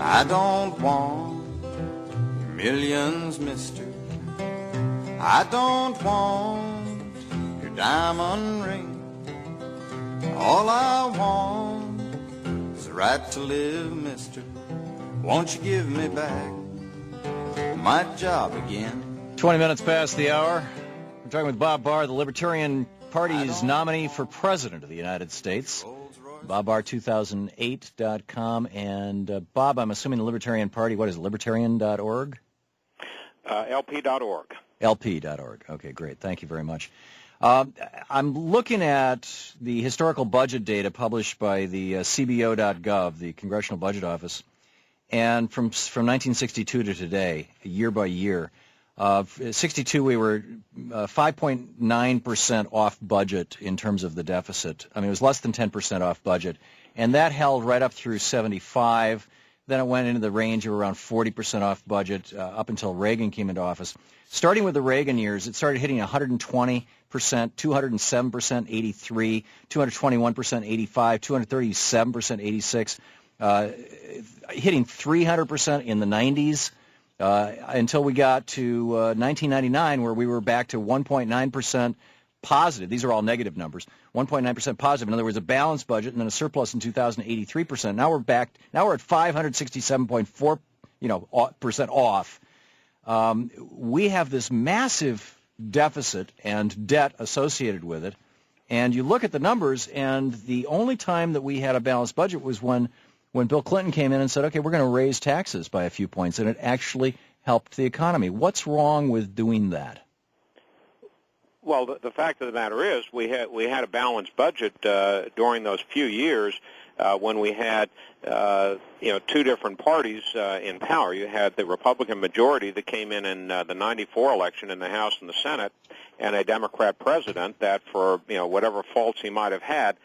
I don't want your millions, mister. I don't want your diamond ring. All I want is the right to live, mister. Won't you give me back my job again? 20 minutes past the hour. We're talking with Bob Barr, the Libertarian Party's nominee for President of the United States. BobBarr2008.com. And Bob, I'm assuming the Libertarian Party, what is it, libertarian.org? LP.org. LP.org. Okay, great. Thank you very much. I'm looking at the historical budget data published by the CBO.gov, the Congressional Budget Office, and from 1962 to today, year by year. 62, we were 5.9% off budget in terms of the deficit. I mean, it was less than 10% off budget, and that held right up through 75. Then it went into the range of around 40% off budget up until Reagan came into office. Starting with the Reagan years, it started hitting 120%, 207%, 83, 221%, 85, 237%, 86, hitting 300% in the 90s until we got to 1999, where we were back to 1.9% positive. These are all negative numbers. 1.9% positive. In other words, a balanced budget, and then a surplus in 2083%. Now we're back. Now we're at 567.4%, off. We have this massive deficit and debt associated with it. And you look at the numbers, and the only time that we had a balanced budget was when Bill Clinton came in and said, okay, we're going to raise taxes by a few points, and it actually helped the economy. What's wrong with doing that? Well, the fact of the matter is we had a balanced budget during those few years when we had two different parties in power. You had the Republican majority that came in the 94 election in the House and the Senate, and a Democrat president that, for whatever faults he might have had,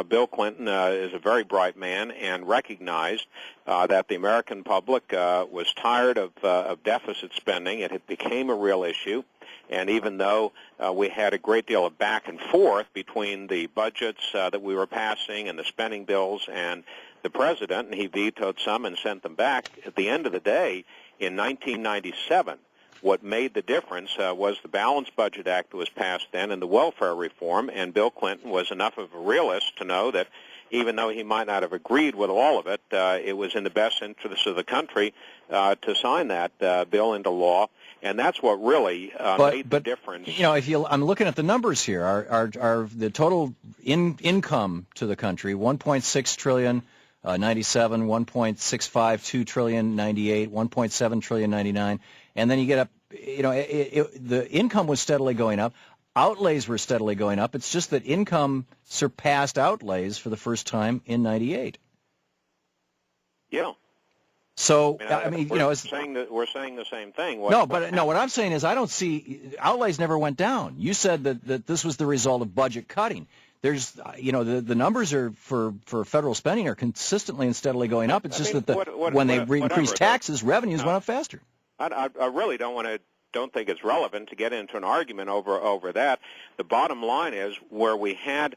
Bill Clinton is a very bright man and recognized that the American public was tired of deficit spending. It became a real issue. And even though we had a great deal of back and forth between the budgets that we were passing and the spending bills and the president, and he vetoed some and sent them back, at the end of the day, in 1997, what made the difference was the Balanced Budget Act that was passed then and the welfare reform, and Bill Clinton was enough of a realist to know that even though he might not have agreed with all of it, it was in the best interest of the country to sign that bill into law. And that's what really made the difference. I'm looking at the numbers here. Our the total income to the country, 1.6 trillion, 97, 1.652 trillion, 98, 1.7 trillion, 99, and then you get up. The income was steadily going up. Outlays were steadily going up. It's just that income surpassed outlays for the first time in 98. Yeah. So we're saying the same thing. What I'm saying is I don't see outlays never went down. You said that this was the result of budget cutting. There's the numbers are for federal spending are consistently and steadily going up. It's when they increased taxes, revenues went up faster. I really don't think it's relevant to get into an argument over that. The bottom line is where we had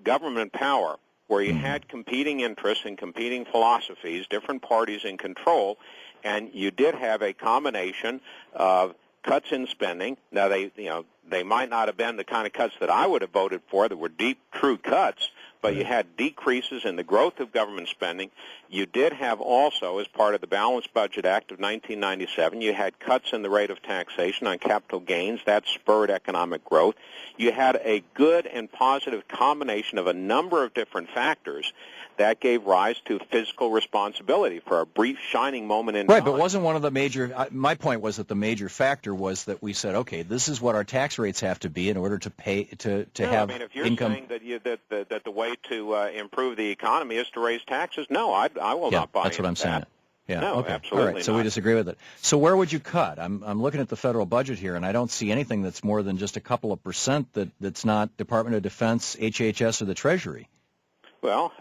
government power, where you had competing interests and competing philosophies, different parties in control, and you did have a combination of cuts in spending. Now they might not have been the kind of cuts that I would have voted for that were deep, true cuts, but you had decreases in the growth of government spending. You did have also, as part of the Balanced Budget Act of 1997, you had cuts in the rate of taxation on capital gains. That spurred economic growth. You had a good and positive combination of a number of different factors that gave rise to fiscal responsibility for a brief shining moment in time. Right, but wasn't one of the major, my point was that the major factor was that we said, okay, this is what our tax rates have to be in order to pay, to have income. If you're saying that the way to improve the economy is to raise taxes, no, I will not buy into that. That's what I'm saying. Yeah, no, okay. Absolutely all right, so not. we disagree with it. So where would you cut? I'm looking at the federal budget here, and I don't see anything that's more than just a couple of percent that's not Department of Defense, HHS, or the Treasury. Well,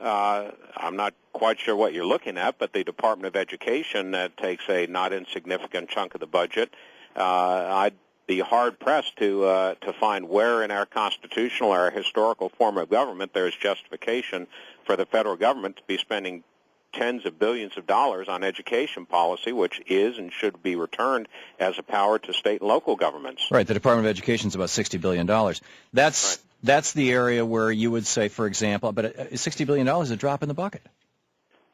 I'm not quite sure what you're looking at, but the Department of Education takes a not insignificant chunk of the budget. I'd be hard-pressed to find where in our constitutional or our historical form of government there is justification for the federal government to be spending tens of billions of dollars on education policy, which is and should be returned as a power to state and local governments. Right. The Department of Education is about $60 billion. That's the area where you would say, for example, but $60 billion is a drop in the bucket.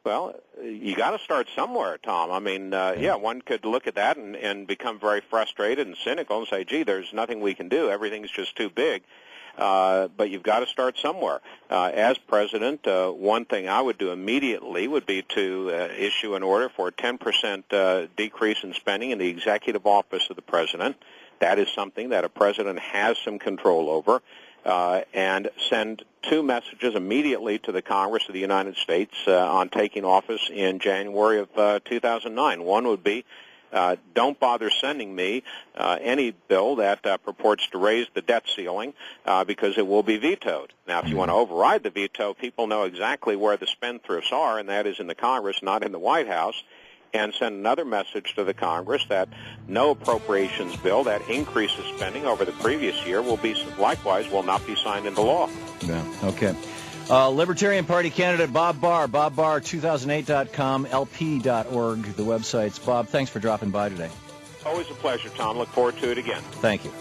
Well, you got to start somewhere, Tom. I mean, one could look at that and become very frustrated and cynical and say, gee, there's nothing we can do. Everything's just too big. But you've got to start somewhere. As president, one thing I would do immediately would be to issue an order for a 10% decrease in spending in the executive office of the president. That is something that a president has some control over. And send two messages immediately to the Congress of the United States on taking office in January of 2009. One would be, don't bother sending me any bill that purports to raise the debt ceiling because it will be vetoed. Now, if you want to override the veto, people know exactly where the spendthrifts are, and that is in the Congress, not in the White House. And send another message to the Congress that no appropriations bill that increases spending over the previous year will not be signed into law. Yeah. Okay. Libertarian Party candidate Bob Barr, BobBarr2008.com, LP.org, the websites. Bob, thanks for dropping by today. Always a pleasure, Tom. Look forward to it again. Thank you.